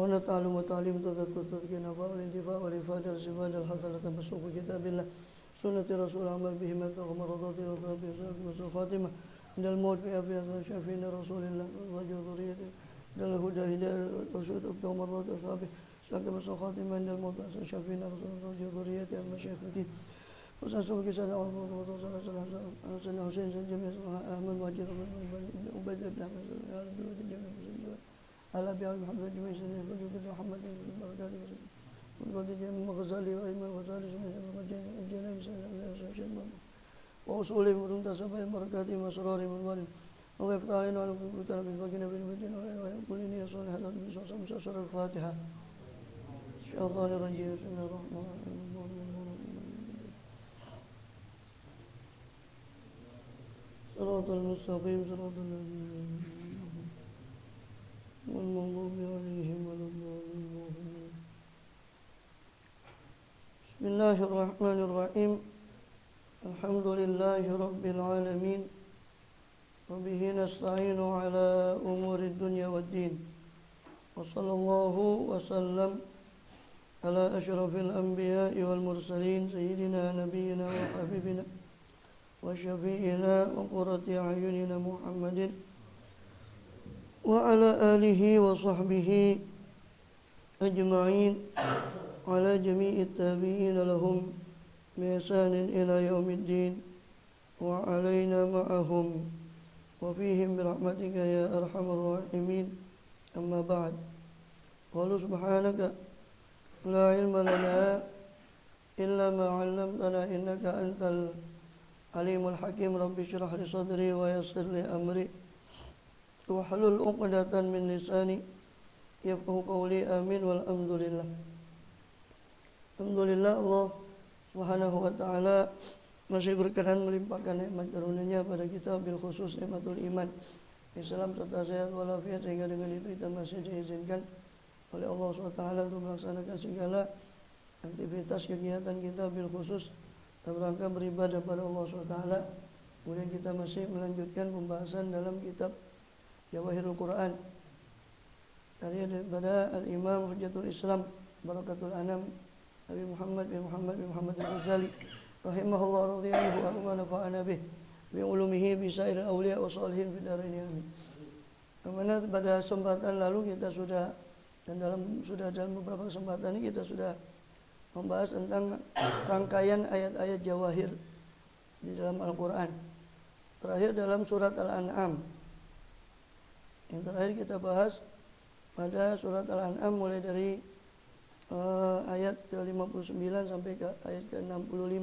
ونتعلم وتعليم تذكر تذكير نفع والانتفاع والإفادة والاستفادة الحسنة مسوق كتاب الله سنة رسول عمل به من تغم مرضات وثاب يسرق مسوق خاتمة عند الموت في أبيات شافين رسول الله رجل ذريته عند الهدى هداية رشود أبدأ مرضات وثابه ساق مسوق خاتمة عند الموت شافين رسول الله رجل ذريته المشايخ الدين وسأسوق كسادة عمر وصلى حسين حسين جميع أحمد واجر عبيد بن أحمد على أبي محمد جميع سنة وجود محمد بركاته وقد جاء الغزالي وإمام الغزالي الجنائي وأصولهم وتنتسب بركاتهم وأسرارهم والوالهم الله يفتح علينا وعلى كتابنا بالفقنا بالمدينة ويقول إني أصلي هذا المسلسل الفاتحة إن شاء الله الرجيم بسم الله الرحمن الرحيم صراط المستقيم صراط الذين والمغضوب عليهم ولا الضالين بسم الله الرحمن الرحيم الحمد لله رب العالمين وبه نستعين على أمور الدنيا والدين وصلى الله وسلم على أشرف الأنبياء والمرسلين سيدنا نبينا وحبيبنا وشفيعنا وقرة أعيننا محمد وعلى آله وصحبه أجمعين على جميع التابعين لهم بإحسان إلى يوم الدين وعلينا معهم وفيهم برحمتك يا أرحم الراحمين أما بعد قالوا سبحانك لا علم لنا إلا ما علمتنا إنك أنت العليم الحكيم رب اشرح لي صدري ويسر لي أمري wahlul 'uqdatan min lisani yafqahu qawli amin walhamdulillah. Alhamdulillah Allah Subhanahu wa taala masih berkenan melimpahkan nikmat karunia pada kita bil khusus nikmatul iman, Islam serta sehat walafiat sehingga dengan itu kita masih diizinkan oleh Allah SWT untuk melaksanakan segala aktivitas kegiatan kita bil khusus dalam rangka beribadah pada Allah SWT. Kemudian kita masih melanjutkan pembahasan dalam kitab Jawahirul Quran daripada Al-Imam Hujjatul Islam Barakatul Anam Abi Muhammad bin Muhammad Al-Ghazali rahimahullah radhiyallahu anhu wa nafa'ana bih bi ulumihi bi sairil awliya wa shalihin fid dharain amin. Karena pada kesempatan lalu kita sudah dalam beberapa kesempatan ini kita sudah membahas tentang rangkaian ayat-ayat jawahir di dalam Al-Qur'an. Terakhir dalam surat Al-An'am. Yang terakhir kita bahas pada surat Al-An'am mulai dari ayat ke-59 sampai ke ayat ke-65.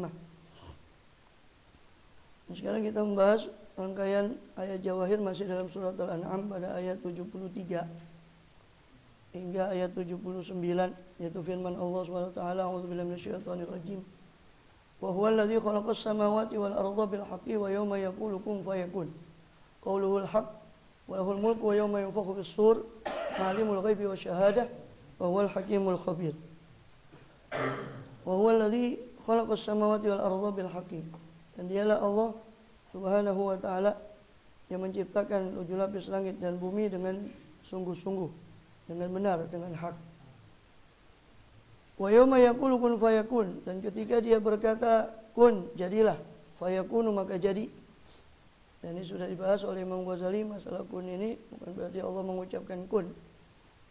Nah, sekarang kita membahas rangkaian ayat jawahir masih dalam surat Al-An'am pada ayat 73 hingga ayat 79, yaitu firman Allah SWT, a'udzubillahi minasyaitonir rajim. Wa huwal ladzi khalaqas samawati wal arda bil haqqi wa yawma yaqulu kun fayakun. Qauluhul haqq وله الملك ويوم ينفخ في الصور عالم الغيب والشهادة وهو الحكيم الخبير وهو الذي خلق السماوات والأرض بالحق. Dan dialah Allah Subhanahu wa taala yang menciptakan 7 lapis langit dan bumi dengan sungguh-sungguh, dengan benar, dengan hak. Wa yauma yaqulu kun fayakun, dan ketika dia berkata kun, jadilah, fayakunu, maka jadi. Dan ini sudah dibahas oleh Imam Ghazali. Masalah kun ini bukan berarti Allah mengucapkan kun,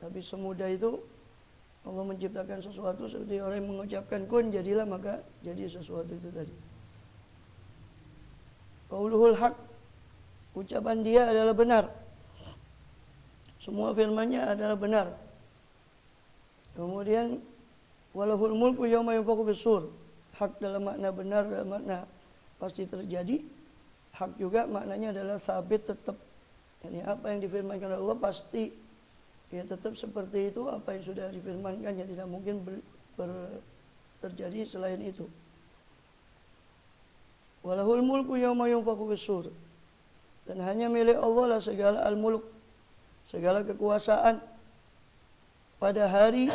tapi semudah itu Allah menciptakan sesuatu seperti orang yang mengucapkan kun, jadilah, maka jadi sesuatu itu tadi. Qauluhul haq, ucapan dia adalah benar. Semua firman-Nya adalah benar. Kemudian walahul mulku yauma yunfakhu fis-sur. Hak dalam makna benar, dalam makna pasti terjadi. Hak juga maknanya adalah sabit, tetap. Yani apa yang difirmankan oleh Allah pasti ya tetap seperti itu. Apa yang sudah difirmankan ya tidak mungkin terjadi selain itu. Walahul mulku yauma yunfakhu fis-sur. Dan hanya milik Allah lah segala al-mulk, segala kekuasaan pada hari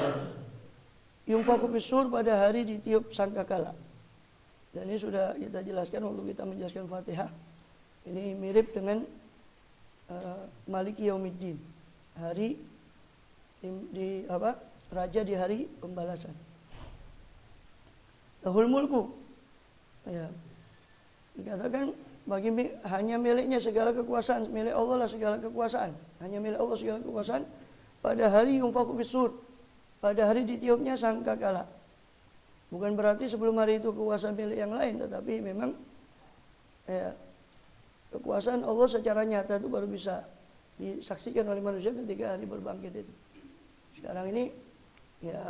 yunfakhu fis-sur, pada hari ditiup sangkakala. Dan ini sudah kita jelaskan waktu kita menjelaskan Fatihah. Ini mirip dengan Maliki Yaumiddin, hari di apa? Raja di hari pembalasan. Lahul mulku. Ya. Dikatakan hanya miliknya segala kekuasaan, milik Allah lah segala kekuasaan. Hanya milik Allah segala kekuasaan pada hari yunfaku fisur, pada hari ditiupnya sangkakala. Bukan berarti sebelum hari itu kekuasaan milik yang lain, tetapi memang kekuasaan Allah secara nyata itu baru bisa disaksikan oleh manusia ketika hari berbangkit itu. Sekarang ini ya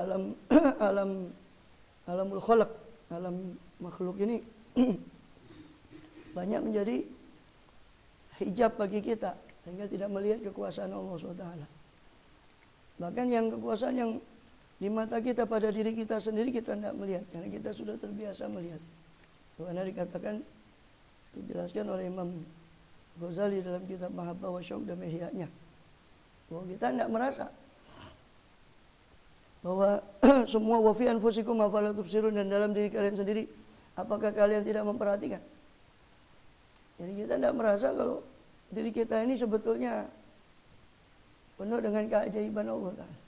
alamul khalaq, alam makhluk ini banyak menjadi hijab bagi kita sehingga tidak melihat kekuasaan Allah SWT. Bahkan yang kekuasaan yang di mata kita pada diri kita sendiri kita tidak melihat karena kita sudah terbiasa melihat. Karena dikatakan dijelaskan oleh Imam Ghazali dalam kitab Mahabbah wa Syauq dan Ihya'nya bahwa kita tidak merasa bahwa semua wa fi anfusikum afala tubsirun, dan dalam diri kalian sendiri apakah kalian tidak memperhatikan. Jadi kita tidak merasa kalau diri kita ini sebetulnya penuh dengan keajaiban Allah Ta'ala.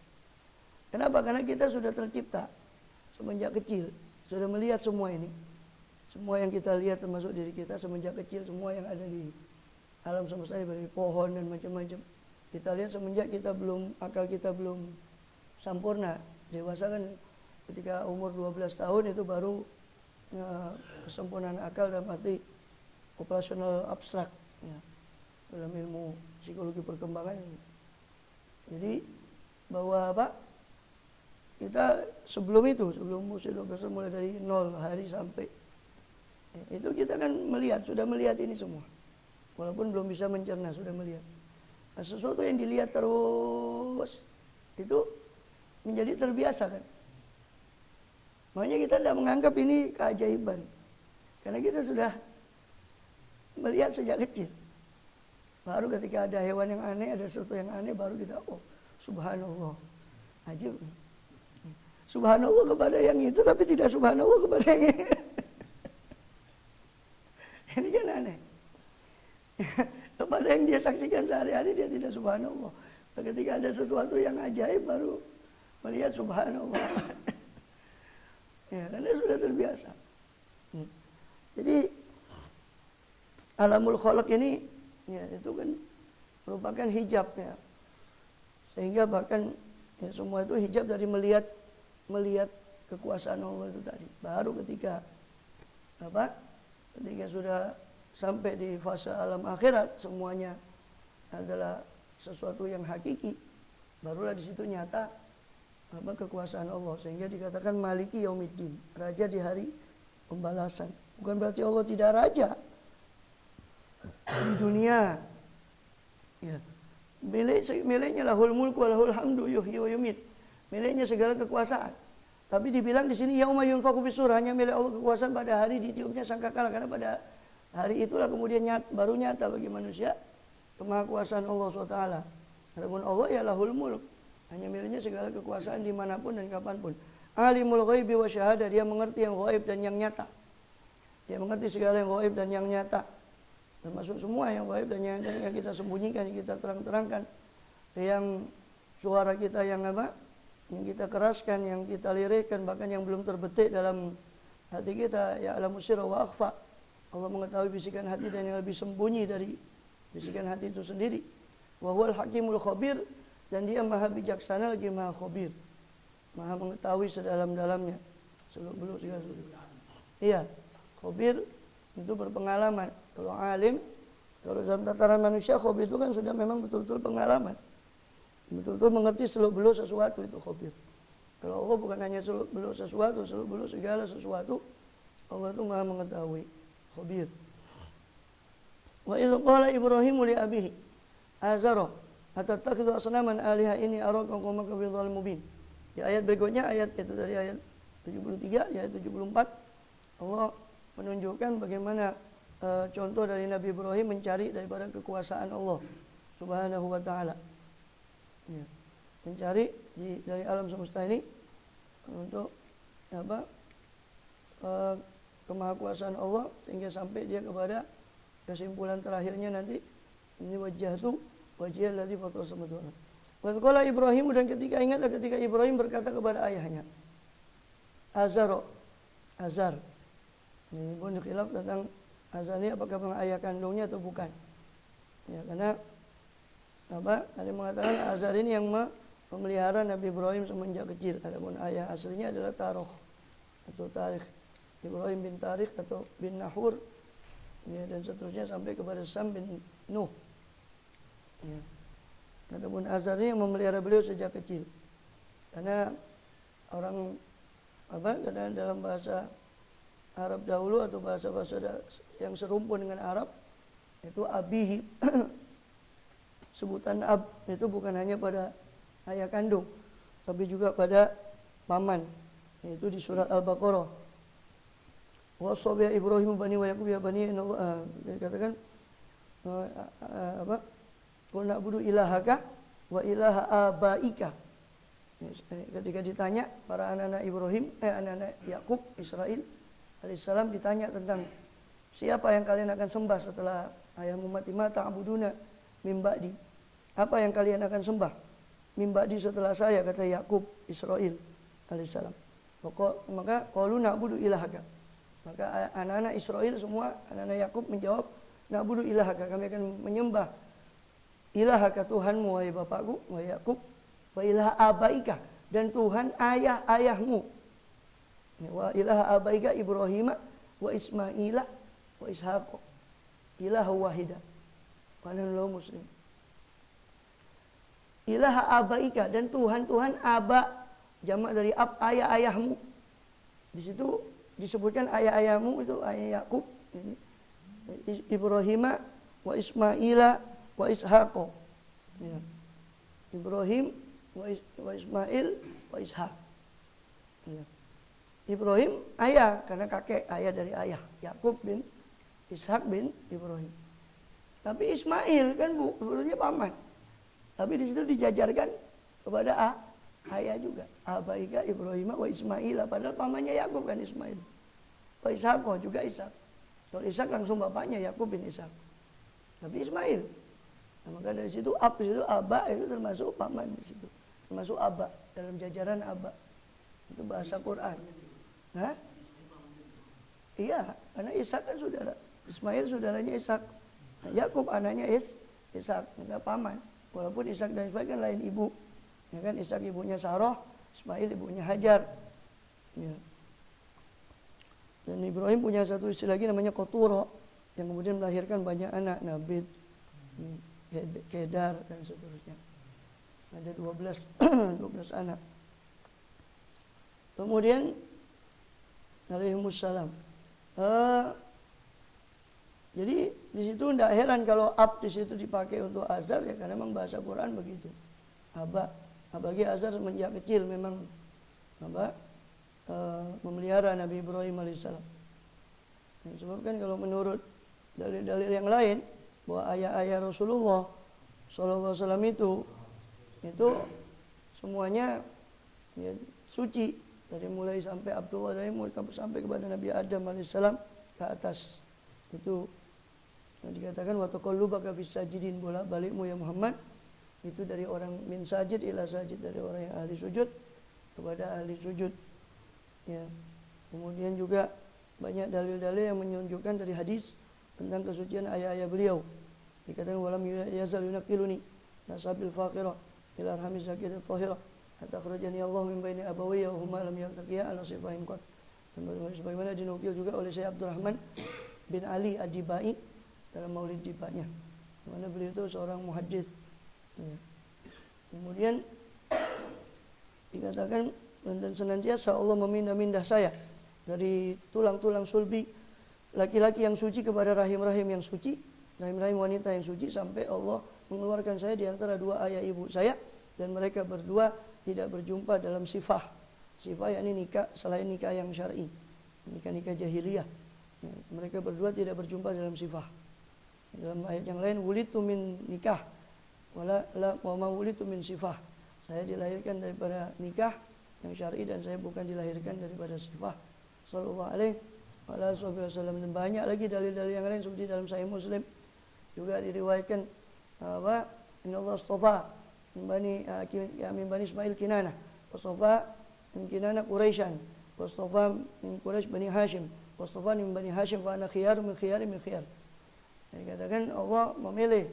Kenapa? Karena kita sudah tercipta semenjak kecil, sudah melihat semua ini. Semua yang kita lihat termasuk diri kita semenjak kecil, semua yang ada di alam semesta ini, dari pohon dan macam-macam. Kita lihat semenjak akal kita belum sempurna. Dewasa kan ketika umur 12 tahun itu baru kesempurnaan akal dalam arti operasional abstrak ya, dalam ilmu psikologi perkembangan. Jadi bahwa apa? Kita sebelum usia 12 tahun mulai dari 0 hari sampai itu kita kan sudah melihat ini semua. Walaupun belum bisa mencerna, sudah melihat. Nah, sesuatu yang dilihat terus itu menjadi terbiasa kan. Makanya kita tidak menganggap ini keajaiban. Karena kita sudah melihat sejak kecil. Baru ketika ada hewan yang aneh, ada sesuatu yang aneh, baru kita, oh subhanallah. Ajib. Subhanallah kepada yang itu, tapi tidak subhanallah kepada yang ini. Ini kan aneh. Kepada yang dia saksikan sehari-hari, dia tidak subhanallah. Ketika ada sesuatu yang ajaib, baru melihat subhanallah. Ya, karena sudah terbiasa. Jadi alamul khalaq ini ya itu kan merupakan hijabnya. Sehingga bahkan ya, semua itu hijab dari melihat kekuasaan Allah itu tadi. Baru ketika sudah sampai di fase alam akhirat, semuanya adalah sesuatu yang hakiki, barulah di situ nyata kekuasaan Allah. Sehingga dikatakan Maliki Yaumiddin, raja di hari pembalasan. Bukan berarti Allah tidak raja di dunia. Ya. Miliknya lahul mulku wa lahul hamdu yuhyi wa yumit. Miliknya segala kekuasaan. Tapi dibilang di sini yauma yunfaku fisur, hanya milik Allah kekuasaan pada hari ditiupnya sangkakala, karena pada hari itulah kemudian baru nyata bagi manusia kemahakuasaan Allah SWT. Adapun Allah ya lahul mulk, hanya miliknya segala kekuasaan dimanapun dan kapanpun. Alimul ghaibi wa syahadah, dia mengerti yang ghaib dan yang nyata. Dia mengerti segala yang ghaib dan yang nyata, termasuk semua yang ghaib dan yang kita sembunyikan, yang kita terang-terangkan, yang suara kita yang yang kita keraskan, yang kita lirikkan, bahkan yang belum terbetik dalam hati kita. Ya alamu sirra wa akhfa, Allah mengetahui bisikan hati dan yang lebih sembunyi dari bisikan hati itu sendiri. Wa huwal hakimul khabir, dan dia maha bijaksana lagi maha khabir, maha mengetahui sedalam-dalamnya, seluk-beluk segala sesuatu. Iya, khabir itu berpengalaman. Kalau alim, kalau dalam tataran manusia, khabir itu kan sudah memang betul-betul pengalaman, betul-betul mengerti seluk-beluk sesuatu, itu khabir. Kalau Allah bukan hanya seluk-beluk sesuatu, seluk-beluk segala sesuatu, Allah itu maha mengetahui, khabir. Wa idh qala Ibrahimu li abihi azara atattakhidhu asnaman aliha ini araka qawmaka fi dhalalin mubin. Di ayat berikutnya, ayat itu dari ayat 73, ayat 74, Allah menunjukkan bagaimana contoh dari Nabi Ibrahim mencari daripada kekuasaan Allah Subhanahu wa taala. Ya. Mencari dari alam semesta ini untuk kemahakuasaan Allah, sehingga sampai dia kepada kesimpulan terakhirnya nanti, ini wajjahtu wajhiyal ladzi fatara samawati wal ardh Qala Ibrahim, dan ingatlah ketika Ibrahim berkata kepada ayahnya, Azar. Ini pun khilaf tentang Azar ini apakah memang ayah kandungnya atau bukan. Ya, karena ada yang mengatakan Azar ini yang memelihara Nabi Ibrahim semenjak kecil. Adapun ayah aslinya adalah Taroh atau Tarikh. Ibrahim bin Tarikh atau bin Nahur. Ya, dan seterusnya sampai kepada Sam bin Nuh. Ya. Adapun Azar ini yang memelihara beliau sejak kecil. Karena karena dalam bahasa Arab dahulu atau bahasa-bahasa yang serumpun dengan Arab itu abihi. Sebutan ab itu bukan hanya pada ayah kandung, tapi juga pada paman. Itu di surat Al-Baqarah. Wa sabya Ibrahim bani wa Yaqub ya bani innallaha, dikatakan qul na'budu ilahaka wa ilaha abaika. Ketika ditanya para anak-anak Ibrahim, anak-anak Yakub, Israel alaihissalam ditanya tentang siapa yang kalian akan sembah setelah ayahmu mati, ma ta'buduna mim ba'di. Apa yang kalian akan sembah mim ba'di setelah saya, kata Yakub Israel alaihissalam. Maka qalu na'budu ilahaka. Maka anak-anak Israel semua, anak-anak Yakub menjawab, na'budu ilahaka, kami akan menyembah ilahaka, Tuhanmu wahai bapakku, wahai Yakub, wa ilaha abaika, dan Tuhan ayah-ayahmu. Wa ilaha abaika Ibrahim wa Ismaila wa Ishaq ilaha wahida wa nahnu muslim. Ilaha abaika, dan Tuhan aba, jamak dari ab, ayah-ayahmu. Di situ disebutkan ayah-ayahmu itu ayah Yakub, Ibrahim wa Ismaila wa Ishaq. Ya. Ibrahim wa Ismail wa Ishaq. Ya. Ibrahim ayah karena kakek, ayah dari ayah Yakub bin Ishaq bin Ibrahim. Tapi Ismail kan sebetulnya paman. Tapi di situ dijajarkan kepada ayah juga. Abaika Ibrahim wa Ismail, padahal pamannya Yakub kan Ismail. Wa Ishaq juga Ishaq. Kalau Ishaq langsung bapaknya Yakub bin Ishaq. Tapi Ismail. Nah, maka dari situ ab, di situ aba itu termasuk paman di situ. Termasuk aba dalam jajaran aba. Itu bahasa Quran. Hah? Iya, karena Ishak kan saudara. Ismail saudaranya Ishak. Nah, Yakub anaknya Ishak, maka paman. Walaupun Ishak dan Ismail kan lain ibu. Ya kan, Ishak ibunya Sarah, Ismail ibunya Hajar. Ya. Dan Ibrahim punya satu istri lagi namanya Qoturo, yang kemudian melahirkan banyak anak, Nabit, Kedar dan seterusnya. Ada 12 anak. Kemudian alaihimussalam. Jadi di situ tidak heran kalau ab di situ dipakai untuk azar, ya karena memang bahasa Quran begitu. Aba, apalagi azar semenjak kecil memang memelihara Nabi Ibrahim alaihissalam. Sebabkan kalau menurut dalil-dalil yang lain bahwa ayah-ayah Rasulullah sallallahu alaihi wasallam itu semuanya ya, suci, dari mulai sampai Abdullah dari mulai sampai kepada Nabi Adam alaihissalam ke atas. Itu yang dikatakan wa taqallubaka fis sajidin, bolak-balikmu ya Muhammad itu dari orang min sajid ila sajid, dari orang yang ahli sujud kepada ahli sujud. Ya. Kemudian juga banyak dalil-dalil yang menunjukkan dari hadis tentang kesucian ayah-ayah beliau. Dikatakan walam yazal yunaqiluni nasabil faqira ila arhamiz zakirat tahira hatta akhrajani Allah min baini abawayya wa huma lam yaltaqiya ala sifahin qad. Dan sebagaimana dinukil juga oleh Syekh Abdurrahman bin Ali Ad-Dibai dalam Maulid Dibanya, di mana beliau itu seorang muhaddits. Ya. Kemudian dikatakan dan senantiasa Allah memindah-mindah saya dari tulang-tulang sulbi laki-laki yang suci kepada rahim-rahim yang suci, rahim-rahim wanita yang suci, sampai Allah mengeluarkan saya di antara dua ayah ibu saya, dan mereka berdua tidak berjumpa dalam sifah. Sifah yakni nikah selain nikah yang syar'i, nikah-nikah jahiliyah. Ya, mereka berdua tidak berjumpa dalam sifah. Dalam ayat yang lain, wulitu min nikah wala wa ma wulitu min sifah. Saya dilahirkan daripada nikah yang syar'i dan saya bukan dilahirkan daripada sifah. Sallallahu alaihi wasallam. Dan banyak lagi dalil-dalil yang lain seperti dalam Sahih Muslim juga diriwayatkan innallaha astafa min bani Ismail Kinanah, wastafa min Kinanah Quraisyan, wastafa min Quraisy bani Hashim, wastafa min bani Hashim fa ana khiyar min khiyar min khiyar. Dikatakan Allah memilih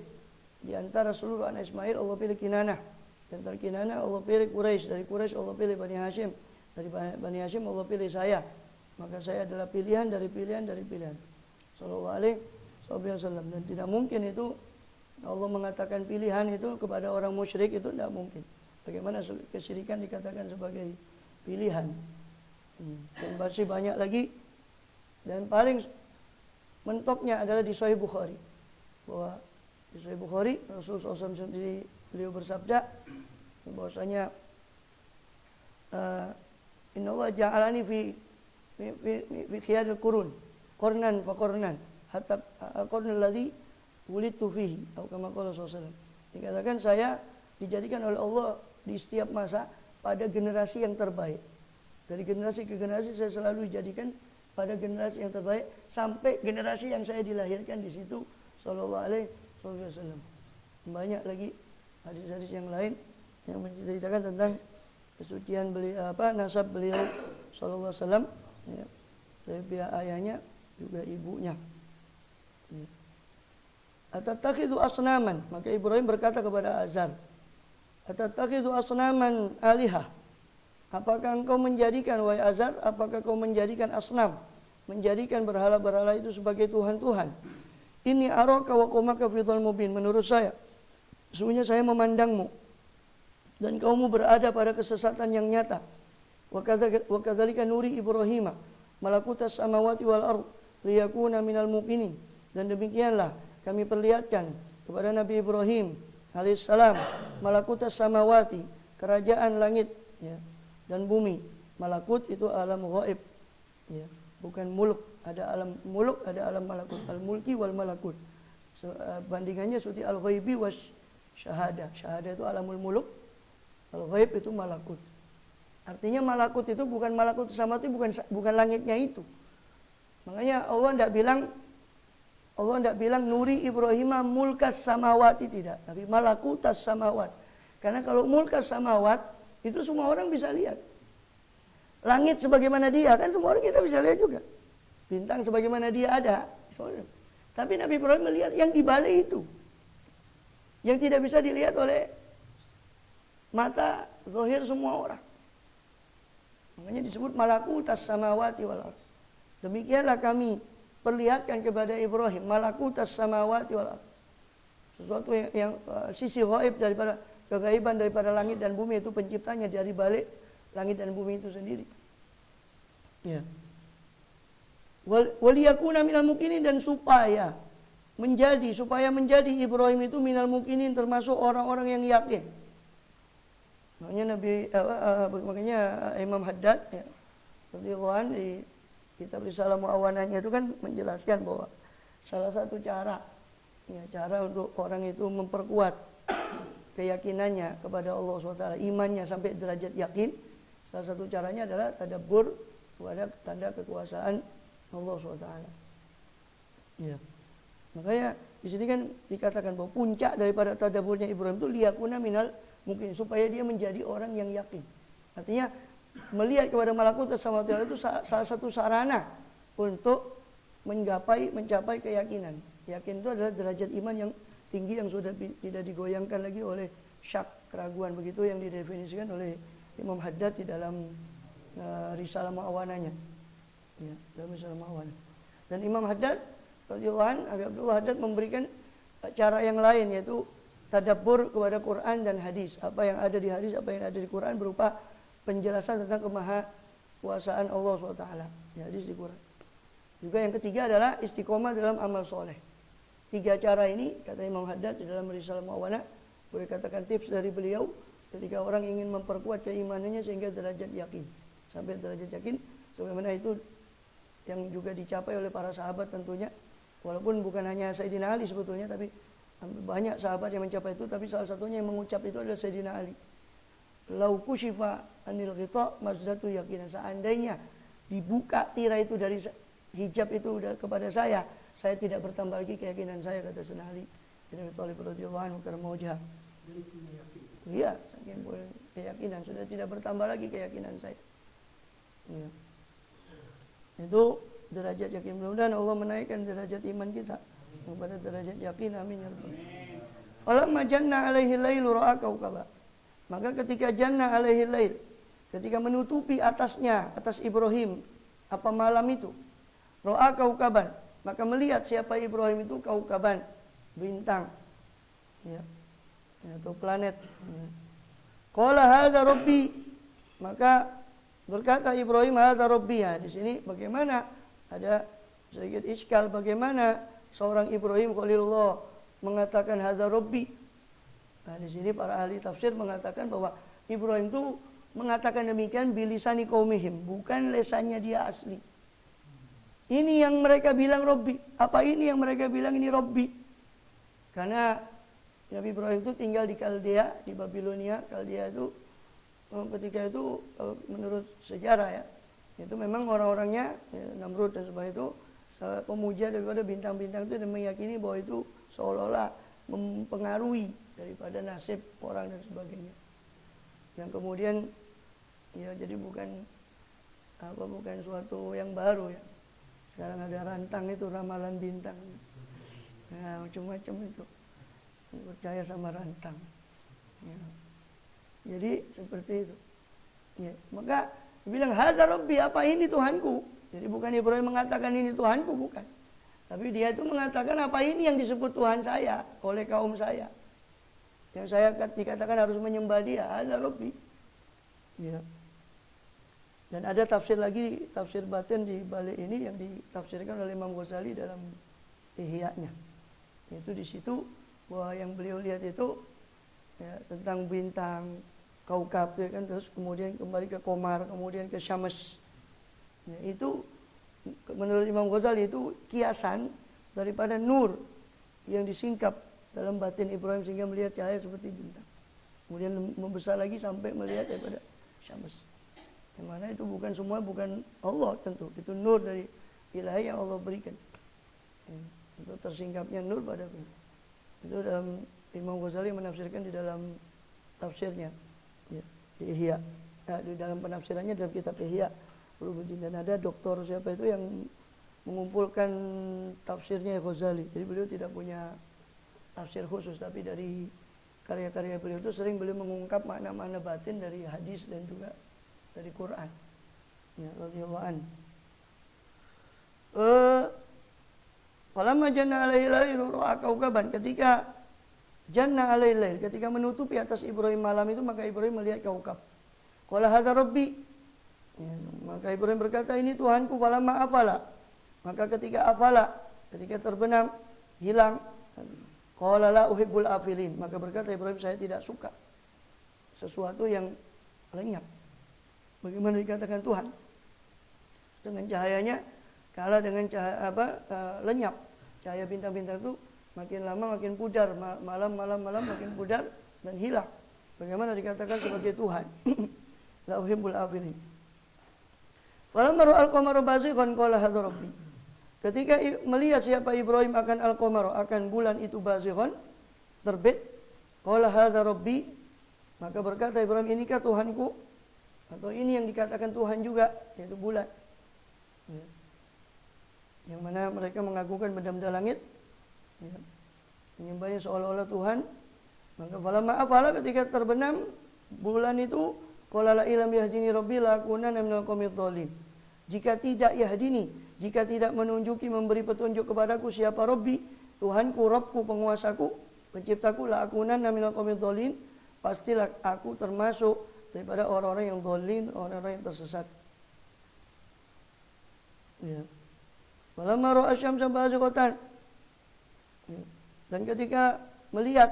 di antara seluruh anak Ismail, Allah pilih Kinanah. Di antara Kinanah Allah pilih Quraisy, dari Quraisy Allah pilih Bani Hashim, dari Bani Hashim Allah pilih saya. Maka saya adalah pilihan dari pilihan dari pilihan. Sallallahu alaihi wasallam. Dan tidak mungkin itu Allah mengatakan pilihan itu kepada orang musyrik, itu tidak mungkin. Bagaimana kesyirikan dikatakan sebagai pilihan. Dan masih banyak lagi. Dan paling mentoknya adalah di Sahih Bukhari. Bahwa di Sahih Bukhari Rasulullah SAW sendiri beliau bersabda bahwasanya Inna Allah ja'alani fi khiyaril qurun qarnan fa qarnan hatta qarnal ladzi wulidtu fihi atau kama qala sallallahu. Dikatakan saya dijadikan oleh Allah di setiap masa pada generasi yang terbaik. Dari generasi ke generasi saya selalu dijadikan pada generasi yang terbaik sampai generasi yang saya dilahirkan di situ sallallahu alaihi wasallam. Banyak lagi hadis-hadis yang lain yang menceritakan tentang kesucian beliau, nasab beliau sallallahu alaihi wasallam, ya, dari pihak ayahnya juga ibunya. Ya. Atattakhidhu asnaman, maka Ibrahim berkata kepada Azar, atattakhidhu asnaman alihah, apakah engkau menjadikan, wahai Azar, apakah kau menjadikan asnam, menjadikan berhala-berhala itu sebagai Tuhan-Tuhan? Ini araka wa qaumaka fi dhal mubin, menurut saya sesungguhnya saya memandangmu dan kaummu berada pada kesesatan yang nyata. Wa kadzalika nuri Ibrahim malakutas samawati wal ard liyakuna minal muqinin, dan demikianlah kami perlihatkan kepada Nabi Ibrahim alaihissalam malakutas samawati, kerajaan langit, ya, dan bumi. Malakut itu alam ghaib, ya, bukan muluk. Ada alam muluk, ada alam malakut. Al-mulki wal malakut. Bandingannya seperti al-ghaibi was syahada. Syahada itu alamul muluk, al-ghaib itu malakut. Artinya malakut itu bukan malakut samawati, bukan langitnya itu. Makanya Allah tidak bilang nuri Ibrahim mulkas samawati, tidak, tapi malakutas samawat. Karena kalau mulkas samawat itu semua orang bisa lihat. Langit sebagaimana dia, kan semua orang kita bisa lihat juga. Bintang sebagaimana dia ada. Tapi Nabi Ibrahim melihat yang di balik itu, yang tidak bisa dilihat oleh mata zahir semua orang. Makanya disebut malakutas samawati wal ardh. Demikianlah kami perlihatkan kepada Ibrahim malakutas samawati wal ardh. Sesuatu yang sisi ghaib daripada kegaiban daripada langit dan bumi, itu penciptanya dari balik langit dan bumi itu sendiri. Ya. Waliyakuna minal mukinin, dan supaya menjadi Ibrahim itu minal mukinin, termasuk orang-orang yang yakin. Makanya Imam Haddad, ya, radhiyallahu anhu, di kitab Risalah Mu'awanahnya itu kan menjelaskan bahwa salah satu cara untuk orang itu memperkuat keyakinannya kepada Allah SWT, imannya sampai derajat yakin, salah satu caranya adalah tadabbur kepada tanda kekuasaan Allah SWT. Ya. Makanya di sini kan dikatakan bahwa puncak daripada tadabburnya Ibrahim itu liyakuna minal mungkin, supaya dia menjadi orang yang yakin. Artinya melihat kepada malakut samawati itu salah satu sarana untuk mencapai keyakinan. Yakin itu adalah derajat iman yang tinggi yang sudah tidak digoyangkan lagi oleh syak, keraguan. Begitu yang didefinisikan oleh Imam Haddad di dalam Risalah Mu'awanahnya. Ya, dalam Risalah Mu'awanah. Dan Imam Haddad radhiyallahu anhu, Abdullah Haddad memberikan cara yang lain, yaitu tadabbur kepada Quran dan hadis. Apa yang ada di hadis, apa yang ada di Quran berupa penjelasan tentang kemahakuasaan Allah SWT. Ya, hadis di Quran. Juga yang ketiga adalah istiqomah dalam amal soleh. 3 cara ini, kata Imam Haddad di dalam Risalah Mu'awanah, boleh katakan tips dari beliau ketika orang ingin memperkuat keimanannya sehingga derajat yakin. Sampai derajat yakin, sebagaimana itu yang juga dicapai oleh para sahabat tentunya. Walaupun bukan hanya Sayyidina Ali sebetulnya, tapi banyak sahabat yang mencapai itu, tapi salah satunya yang mengucap itu adalah Sayyidina Ali. Lau kushifa anil ghita mazdatu yakinan. Seandainya dibuka tirai itu dari hijab itu kepada saya tidak bertambah lagi keyakinan saya, kata Sayyidina Ali bin Abi Thalib radhiyallahu anhu karena wajah. Iya, saking keyakinan sudah tidak bertambah lagi keyakinan saya. Ya. Itu derajat yakin. Mudah-mudahan Allah menaikkan derajat iman kita kepada derajat yakin. Amin ya rabbal alamin. Falamma janna alaihi lailu ra'a kaukaba. Maka ketika janna alaihi lail, ketika menutupi atasnya, atas Ibrahim apa malam itu, ra'a kaukaban, maka melihat siapa Ibrahim itu kaukaban, bintang. Ya. Atau planet. Qala hadza rabbi, maka berkata Ibrahim hadza rabbi. Ya, di sini bagaimana ada sedikit iskal, bagaimana seorang Ibrahim Khalilullah mengatakan hadza rabbi. Nah, di sini para ahli tafsir mengatakan bahwa Ibrahim itu mengatakan demikian bilisani qaumihim, bukan lesannya dia asli. Ini yang mereka bilang rabbi. Apa ini yang mereka bilang ini rabbi? Karena Nabi Ibrahim itu tinggal di Kaldea, di Babilonia. Kaldea itu ketika itu menurut sejarah ya, itu memang orang-orangnya ya, Namrud dan sebagainya itu pemuja daripada bintang-bintang itu dan meyakini bahwa itu seolah-olah mempengaruhi daripada nasib orang dan sebagainya. Yang kemudian ya jadi bukan suatu yang baru ya. Sekarang ada rantang itu ramalan bintang. Nah, macam-macam itu. Percaya sama rantang. Ya. Jadi seperti itu. Ya. Maka bilang hadza rabbi, apa ini Tuhanku? Jadi bukan Ibrahim mengatakan ini Tuhanku, bukan. Tapi dia itu mengatakan apa ini yang disebut Tuhan saya oleh kaum saya. Yang saya dikatakan harus menyembah dia, hadza rabbi. Ya. Dan ada tafsir lagi, tafsir batin di balik ini yang ditafsirkan oleh Imam Ghazali dalam Ihya-nya. Itu di situ bahwa yang beliau lihat itu ya, tentang bintang, kaukab ya kan, terus kemudian kembali ke Qamar, kemudian ke Syams. Ya, itu menurut Imam Ghazali itu kiasan daripada nur yang disingkap dalam batin Ibrahim sehingga melihat cahaya seperti bintang. Kemudian membesar lagi sampai melihat daripada Syams. Yang mana itu bukan semua, bukan Allah tentu, itu nur dari ilahi yang Allah berikan. Ya, itu tersingkapnya nur pada bintang. Itu dalam Imam Ghazali menafsirkan di dalam tafsirnya ya, di Ihya. Nah, di dalam penafsirannya dalam kitab Ihya Ulumuddin, dan ada doktor siapa itu yang mengumpulkan tafsirnya Ghazali. Jadi beliau tidak punya tafsir khusus, tapi dari karya-karya beliau itu sering beliau mengungkap makna-makna batin dari hadis dan juga dari Quran. Ya, radhiyallahu anhu. Falamma janna alaihi lailu ra'a kaukaban, ketika janna alaihi lail, ketika menutupi atas Ibrahim malam itu, maka Ibrahim melihat kaukab. Qala hadza rabbi. Ya, maka Ibrahim berkata ini Tuhanku. Falamma afala, maka ketika afala, ketika terbenam, hilang, qala la uhibbul afilin, maka berkata Ibrahim saya tidak suka sesuatu yang lenyap. Bagaimana dikatakan Tuhan? Dengan cahayanya kalah dengan cahaya lenyap. Cahaya bintang-bintang itu makin lama makin pudar, malam makin pudar dan hilang. Bagaimana dikatakan sebagai Tuhan? La uhibbul afilin. Falamma ra'al qamara bazighan qala hadza rabbi. Ketika melihat siapa Ibrahim akan al-qamar, akan bulan itu bazighan, terbit, qala hadza rabbi, maka berkata Ibrahim, inikah Tuhanku? Atau ini yang dikatakan Tuhan juga, yaitu bulan. Ya. Yang mana mereka mengagungkan benda-benda langit, ya, menyembahnya seolah-olah Tuhan. Maka falamma afala, ketika terbenam bulan itu, qala la ilam yahdini rabbi la akunanna minal qaumidh dhalin. Jika tidak yahdini, jika tidak menunjuki, memberi petunjuk kepadaku siapa Rabbi, Tuhanku, Rabbku, penguasaku, penciptaku, la akunanna minal qaumidh dhalin, pastilah aku termasuk daripada orang-orang yang dhalin, orang-orang yang tersesat. Ya. Falamma ra'a asy-syamsa bazighatan. Dan ketika melihat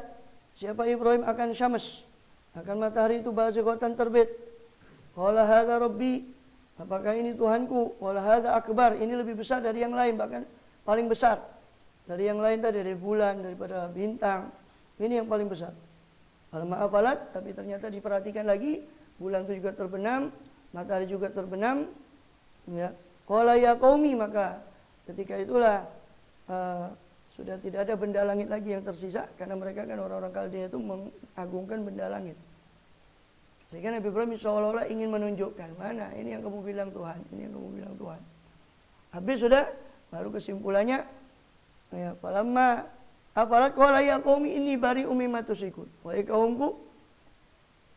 siapa Ibrahim akan Syams, akan matahari itu bazighatan terbit. Qala hadza rabbi, apakah ini Tuhanku? Qala hadza akbar, ini lebih besar dari yang lain, bahkan paling besar dari yang lain tadi, dari bulan, daripada bintang. Ini yang paling besar. Falamma afalat, tapi ternyata diperhatikan lagi, bulan itu juga terbenam, matahari juga terbenam. Ya. Qala ya qaumi, maka ketika itulah Sudah tidak ada benda langit lagi yang tersisa, karena mereka kan orang-orang Kaldea itu mengagungkan benda langit. Sehingga Nabi Ibrahim seolah-olah ingin menunjukkan, mana ini yang kamu bilang Tuhan, ini yang kamu bilang Tuhan. Habis sudah, baru kesimpulannya, ya, falamma afalat qala ya qaumi inni bari'um mimma tusyrikun. Wahai kaumku,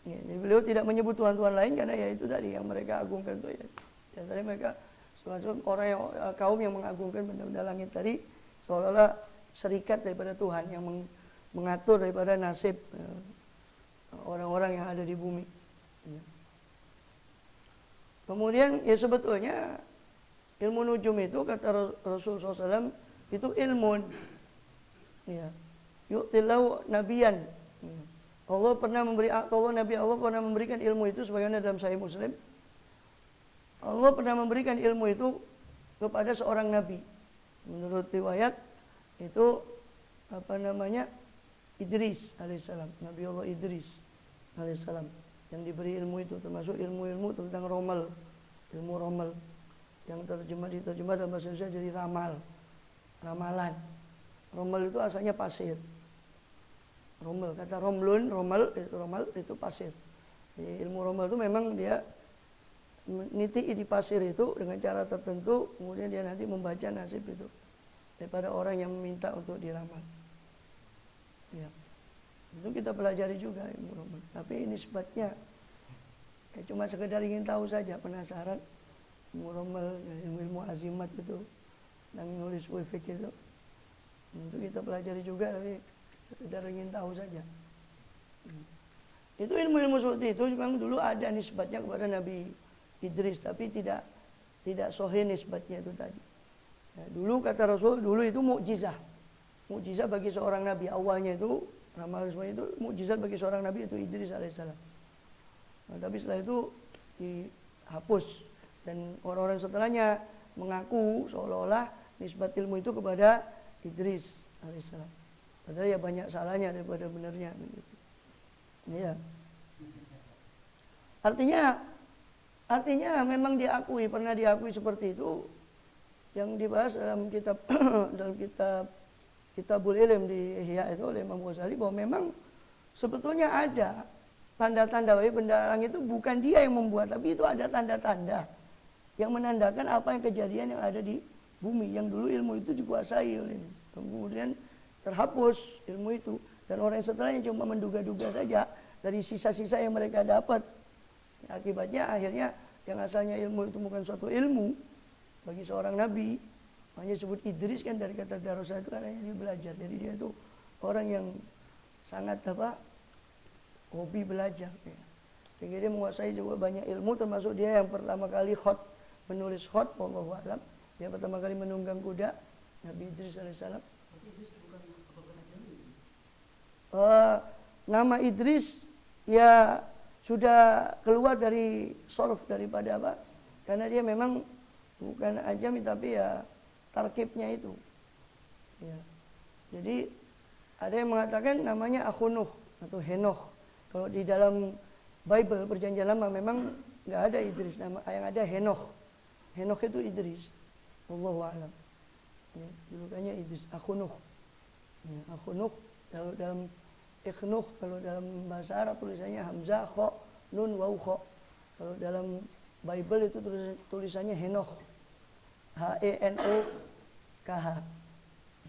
ya, jadi beliau tidak menyebut Tuhan-Tuhan lain karena ya itu tadi yang mereka agungkan itu ya. Dan tadi mereka orang yang kaum yang mengagungkan benda-benda langit tadi seolah-olah serikat daripada Tuhan yang mengatur daripada nasib orang-orang yang ada di bumi. Ya. Kemudian ya sebetulnya ilmu nujum itu kata Rasulullah SAW itu ilmun. Ya. Yu'tillahu nabiyan. Ya. Allah Nabi Allah pernah memberikan ilmu itu sebagaimana dalam Sahih Muslim. Allah pernah memberikan ilmu itu kepada seorang nabi. Menurut riwayat itu Idris alaihissalam, Nabi Allah Idris alaihissalam yang diberi ilmu itu, termasuk ilmu-ilmu tentang romal, ilmu romal yang diterjemah dalam bahasa Indonesia jadi ramalan. Romal itu asalnya pasir. Romal, kata romal itu pasir. Jadi ilmu romal itu memang dia meniti di pasir itu dengan cara tertentu, kemudian dia nanti membaca nasib itu daripada orang yang meminta untuk diramal. Ya. Itu kita pelajari juga ilmu romal. Tapi ini sebabnya ya cuma sekedar ingin tahu saja, penasaran ilmu romal, ilmu azimat itu, dan nulis wifik itu. Itu kita pelajari juga, tapi sekedar ingin tahu saja. Itu ilmu-ilmu seperti itu memang dulu ada nisbatnya kepada Nabi Idris, tapi tidak sahih nisbatnya itu tadi. Ya, dulu kata Rasul, dulu itu mukjizah. Mukjizah bagi seorang nabi, awalnya itu ramalan semuanya itu mukjizat bagi seorang nabi itu Idris alaihissalam. Nah, tapi setelah itu dihapus dan orang-orang setelahnya mengaku seolah-olah nisbat ilmu itu kepada Idris alaihissalam. Padahal ya banyak salahnya daripada benarnya begitu. Ya. Artinya memang pernah diakui seperti itu yang dibahas dalam Kitabul Ilm di Ihya itu oleh Imam Ghazali, bahwa memang sebetulnya ada tanda-tanda bahwa benda langit itu bukan dia yang membuat, tapi itu ada tanda-tanda yang menandakan apa yang kejadian yang ada di bumi, yang dulu ilmu itu dikuasai oleh ini. Kemudian terhapus ilmu itu dan orang yang setelahnya cuma menduga-duga saja dari sisa-sisa yang mereka dapat. Akibatnya akhirnya yang asalnya ilmu itu bukan suatu ilmu bagi seorang nabi, hanya sebut Idris kan dari kata darasa itu karena dia belajar. Jadi dia itu orang yang sangat hobi belajar. Ya. Sehingga dia menguasai juga banyak ilmu, termasuk dia yang pertama kali menulis khat, wallahu alam. Dia pertama kali menunggang kuda, Nabi Idris alaihissalam. Nama Idris ya sudah keluar dari sorf daripada apa? Karena dia memang bukan ajami tapi ya tarkibnya itu. Ya. Jadi ada yang mengatakan namanya Akhunuh atau Henoch. Kalau di dalam Bible Perjanjian Lama memang nggak ada Idris, nama yang ada Henoch. Henoch itu Idris. Wallahu a'lam. Ya, julukannya Idris, Akhunuh. Ya, Akhunuh kalau dalam Ikhnuh, kalau dalam bahasa Arab tulisannya Hamzah, Kha, Nun, Waw, Kha. Kalau dalam Bible itu tulisannya Henoch. H-E-N-O-K-H.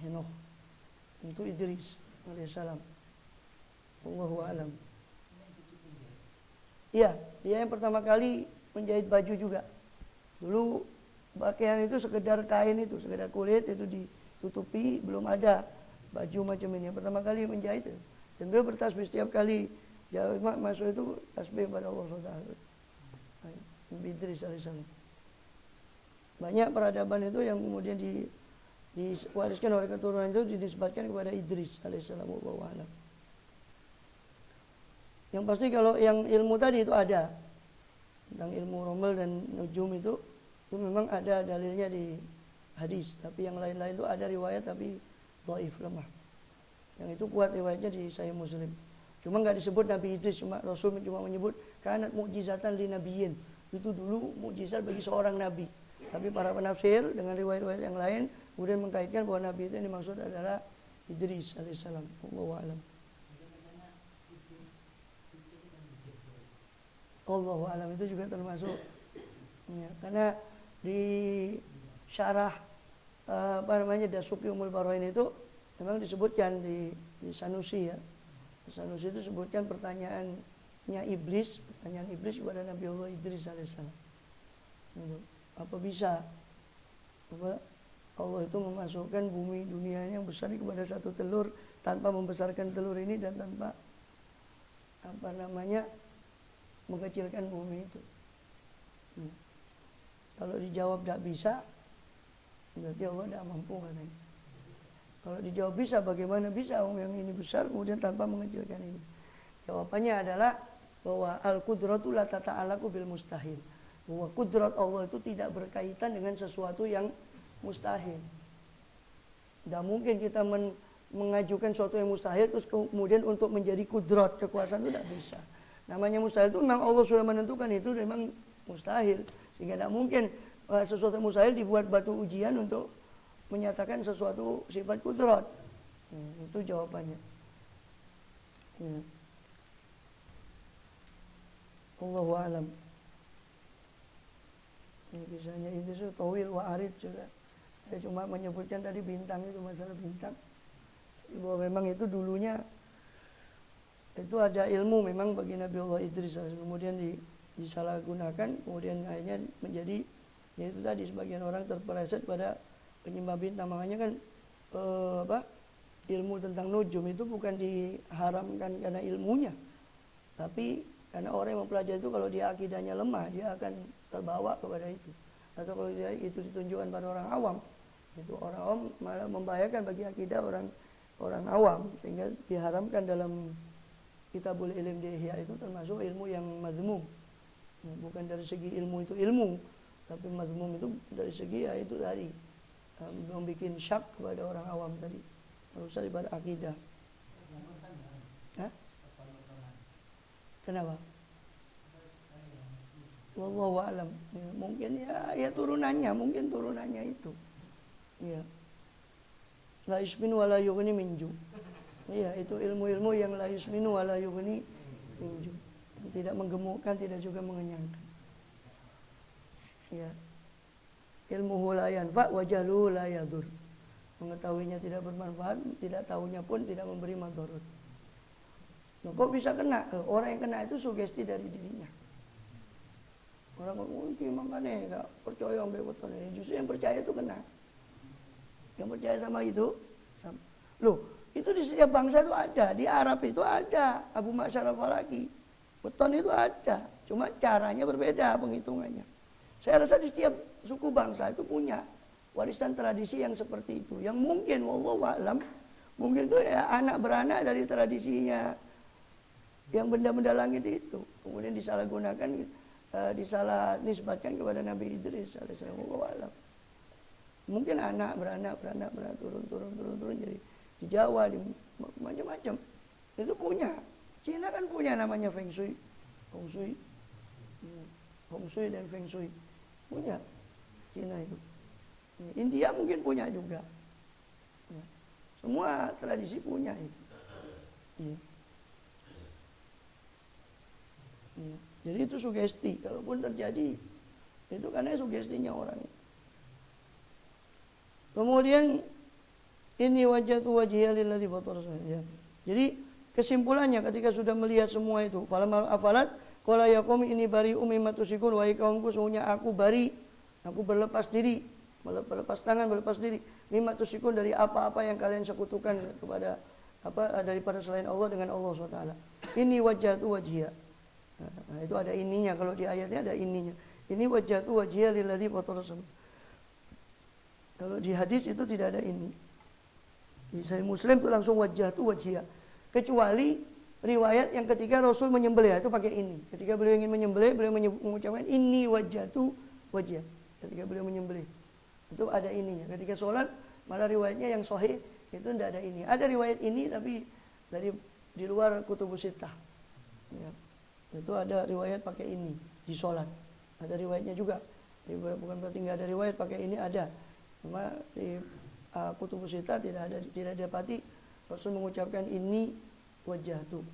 Henoch. Itu Idris alaihissalam. Wallahu a'lam. Iya, dia yang pertama kali menjahit baju juga. Dulu pakaian itu sekedar kain itu, sekedar kulit itu ditutupi, belum ada baju macam ini. Yang pertama kali menjahit itu. Dan beliau bertasbih setiap kali masuk itu tasbih pada Allah SWT. Nabi Idris alaihissalam. Banyak peradaban itu yang kemudian diwariskan oleh keturunan itu dinisbatkan kepada Idris alaihissalam. Wallahu a'lam. Yang pasti kalau yang ilmu tadi itu ada tentang ilmu romal dan nujum itu memang ada dalilnya di hadis. Tapi yang lain-lain itu ada riwayat tapi dhaif, lemah. Yang itu kuat riwayatnya di Sahih Muslim. Cuma nggak disebut Nabi Idris, Rasul cuma menyebut kanat mukjizatan li nabiyyin. Itu dulu mukjizat bagi seorang nabi. Tapi para penafsir dengan riwayat-riwayat yang lain kemudian mengkaitkan bahwa Nabi itu yang dimaksud adalah Idris alaihissalam. Allahu a'lam. Allahu a'lam itu juga termasuk ya, karena di syarah Dasuki Umul Baroin itu memang disebutkan di Sanusi ya. Sanusi itu sebutkan pertanyaan iblis kepada Nabi Allah Idris alaihissalam. Apa bisa Allah itu memasukkan bumi dunia yang besar ini kepada satu telur tanpa membesarkan telur ini dan tanpa mengecilkan bumi itu. Kalau dijawab tidak bisa, berarti Allah tidak mampu katanya. Kalau dijawab bisa, bagaimana bisa yang ini besar kemudian tanpa mengecilkan ini? Jawabannya adalah bahwa al-qudratu la tata'alaku bil mustahil. Bahwa kudrat Allah itu tidak berkaitan dengan sesuatu yang mustahil. Tidak mungkin kita mengajukan sesuatu yang mustahil terus kemudian untuk menjadi kudrat kekuasaan itu tidak bisa. Namanya mustahil itu memang Allah sudah menentukan itu memang mustahil. Sehingga tidak mungkin sesuatu yang mustahil dibuat batu ujian untuk menyatakan sesuatu sifat kudrat. Itu jawabannya. Allahu a'lam. Misalnya itu tawil wa arid juga. Saya cuma menyebutkan tadi bintang itu, masalah bintang. Bahwa memang itu dulunya itu ada ilmu memang bagi Nabi Allah Idris, kemudian disalahgunakan, kemudian akhirnya menjadi yaitu tadi sebagian orang terpeleset pada penyembah bintang. Makanya kan ilmu tentang nujum itu bukan diharamkan karena ilmunya, tapi karena orang yang mempelajari itu kalau dia akidahnya lemah, dia akan terbawa kepada itu. Atau kalau dia itu ditunjukkan pada orang awam, itu orang awam malah membahayakan bagi akidah orang awam, sehingga diharamkan dalam Kitabul Ilm di Ihya itu termasuk ilmu yang mazmum. Bukan dari segi ilmu itu ilmu, tapi mazmum itu dari segi ya itu tadi membuat syak kepada orang awam tadi, merusak pada akidah. Hah? Kenapa? Wallahu a'lam. Ya, mungkin ya turunannya itu. Ya. La yusminu wa la yughni minju. Iya, itu ilmu-ilmu yang la yusminu wa la yughni minju. Tidak menggemukkan, tidak juga mengenyangkan. Ya. Ilmuhu la yanfa wa jahluhu la yadur. Mengetahuinya tidak bermanfaat, tidak tahunya pun tidak memberi madarat. Nah, kok bisa kena? Orang yang kena itu sugesti dari dirinya. Orang mungkin makanya nggak percaya ambil weton ini. Justru yang percaya itu kena. Yang percaya sama itu, loh itu di setiap bangsa itu ada. Di Arab itu ada Abu Ma'syar al-Falaki. Weton itu ada. Cuma caranya berbeda penghitungannya. Saya rasa di setiap suku bangsa itu punya warisan tradisi yang seperti itu. Yang mungkin, wallahu a'lam, mungkin itu ya anak beranak dari tradisinya yang benda-benda langit itu, kemudian disalahgunakan, disalah nisbatkan kepada Nabi Idris alaihissalam. Wallahu a'lam. Mungkin anak beranak turun jadi di Jawa, di macam-macam itu punya. Cina kan punya namanya Feng Shui dan Feng Shui punya Cina itu. India mungkin punya juga. Semua tradisi punya itu. Jadi itu sugesti, kalaupun terjadi itu karena sugestinya orang. Kemudian ini wajhatu wajhiya lilladzi fatara. Jadi kesimpulannya ketika sudah melihat semua itu, falamma afalat qala ya qaumi ini bari'um mimma tusyikun, wahai kaumku sesungguhnya aku bari, aku berlepas diri, berlepas tangan, berlepas diri mimma tusyikun dari apa-apa yang kalian sekutukan kepada daripada selain Allah dengan Allah SWT. Ini wajhatu wajhiya. Nah, itu ada ininya, kalau di ayatnya ada ininya. Ini wajhatu wajhiya lilladzi fatara. Kalau di hadis itu tidak ada ini. Di Sahih Muslim itu langsung wajhatu wajhiya. Kecuali riwayat yang ketika Rasul menyembelih itu pakai ini. Ketika beliau ingin menyembelih, beliau mengucapkan ini wajhatu wajhiya. Ketika beliau menyembelih itu ada ininya. Ketika sholat malah riwayatnya yang sahih itu tidak ada ini. Ada riwayat ini tapi di luar kutubus sittah. Ya. Itu ada riwayat pakai ini di sholat. Ada riwayatnya juga Jadi bukan berarti nggak ada riwayat pakai ini, ada. Cuma di kutubus sita tidak dapati Rasul mengucapkan ini wajjahtu.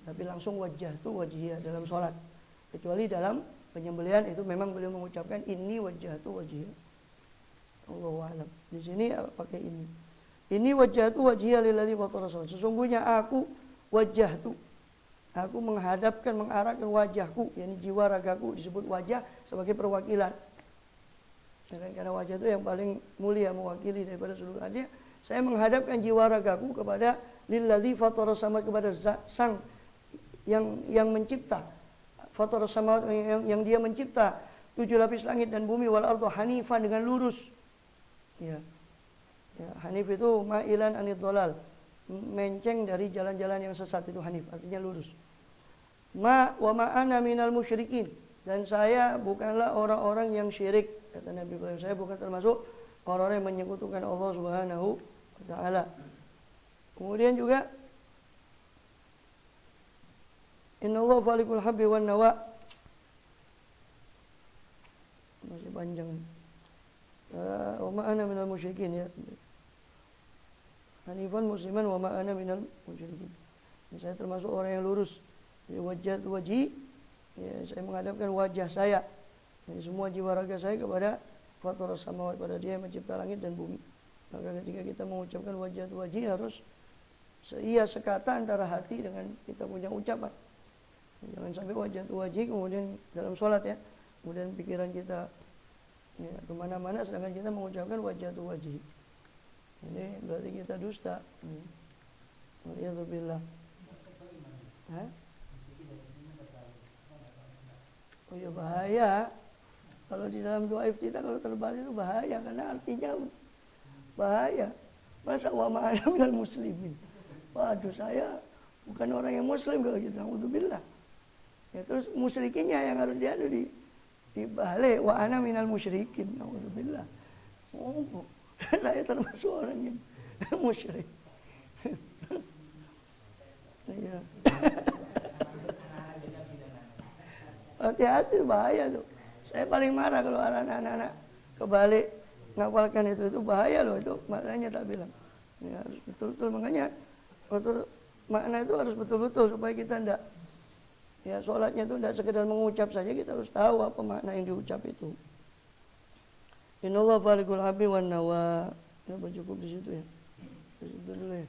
Tapi langsung wajjahtu wajhiya dalam sholat. Kecuali dalam penyembelihan itu memang beliau mengucapkan ini wajjahtu wajhiya. Allahu a'lam. Di sini pakai ini. Ini wajjahtu wajhiya lilladzi fatara samawati. Sesungguhnya aku wajjahtu. Aku menghadapkan, mengarahkan wajahku, yakni jiwa ragaku, disebut wajah sebagai perwakilan. Karena wajah itu yang paling mulia, mewakili daripada seluruh artinya. Saya menghadapkan jiwa ragaku kepada lilladzi fatara samawati, kepada sang yang mencipta. Fatara samawati, yang dia mencipta 7 lapis langit dan bumi, wal ardu hanifan, dengan lurus. Ya, hanif itu ma'ilan anid dhalal, menceng dari jalan-jalan yang sesat, itu hanif, artinya lurus. Wa ma ana minal musyrikin, dan saya bukanlah orang-orang yang syirik, kata Nabi Ibrahim. Saya bukan termasuk orang-orang yang menyekutukan Allah Subhanahu wa taala. Kemudian juga innallaha falikul habbi wan nawa. Masih panjang. Wa ma ana minal musyrikin, ya. Hanifan musliman wa ma ana minal musyrikin. Saya termasuk orang yang lurus. Wajah wajhi, ya, saya menghadapkan wajah saya, jadi semua jiwa raga saya kepada Fathur samawati, pada Dia yang mencipta langit dan bumi. Maka ketika kita mengucapkan wajah wajhi harus sekata antara hati dengan kita punya ucapan. Jangan sampai wajah wajhi kemudian dalam sholat, ya, kemudian pikiran kita, ya, kemana-mana sedangkan kita mengucapkan wajah wajhi. Ini berarti kita dusta. Waliyadzubillah. Oh ya, bahaya. Kalau di dalam doa iftitah kalau terbalik itu bahaya, karena artinya bahaya. Masa wa ma'ana minal muslimin. Waduh, saya bukan orang yang muslim kalau gitu. Alhamdulillah. Ya, terus musyrikinnya yang harus diadu dibalik, wa ana minal musyrikin. Alhamdulillah. Oh, saya termasuk orang yang musyrik. Iya. Hati-hati, bahaya tuh. Saya paling marah kalau anak-anak kebalik ngapalkan itu bahaya loh, itu maknanya tak bilang. Ya, harus betul-betul, makanya makna itu harus betul-betul supaya kita ndak, ya, sholatnya itu ndak sekedar mengucap saja, kita harus tahu apa makna yang diucap itu. Innallaha falikul habbi wan nawa. Ya, cukup di situ, ya. Di situ dulu, ya.